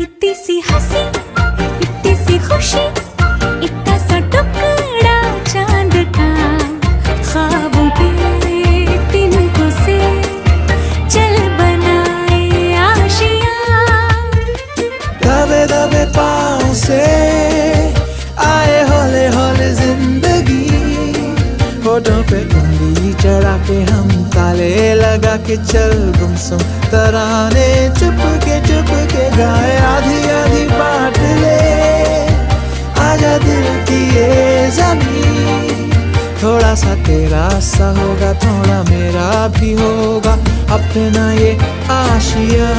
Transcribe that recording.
इतनी सी हंसी, इतनी सी खुशी, इतना सा टुकड़ा चांद का, ख्वाबों के तिनकों से चल बनाए आशियां। दबे दबे पाँव से आए हौले हौले जिंदगी, होठों पे उंगली चढ़ा के हम ताले लगा के चल गुमसुम तराने चुप के गाए। आधी आधी बात ले आजा दिल की ये ज़मीं, थोड़ा सा तेरा सा होगा थोड़ा मेरा भी होगा अपना ये आशियाँ।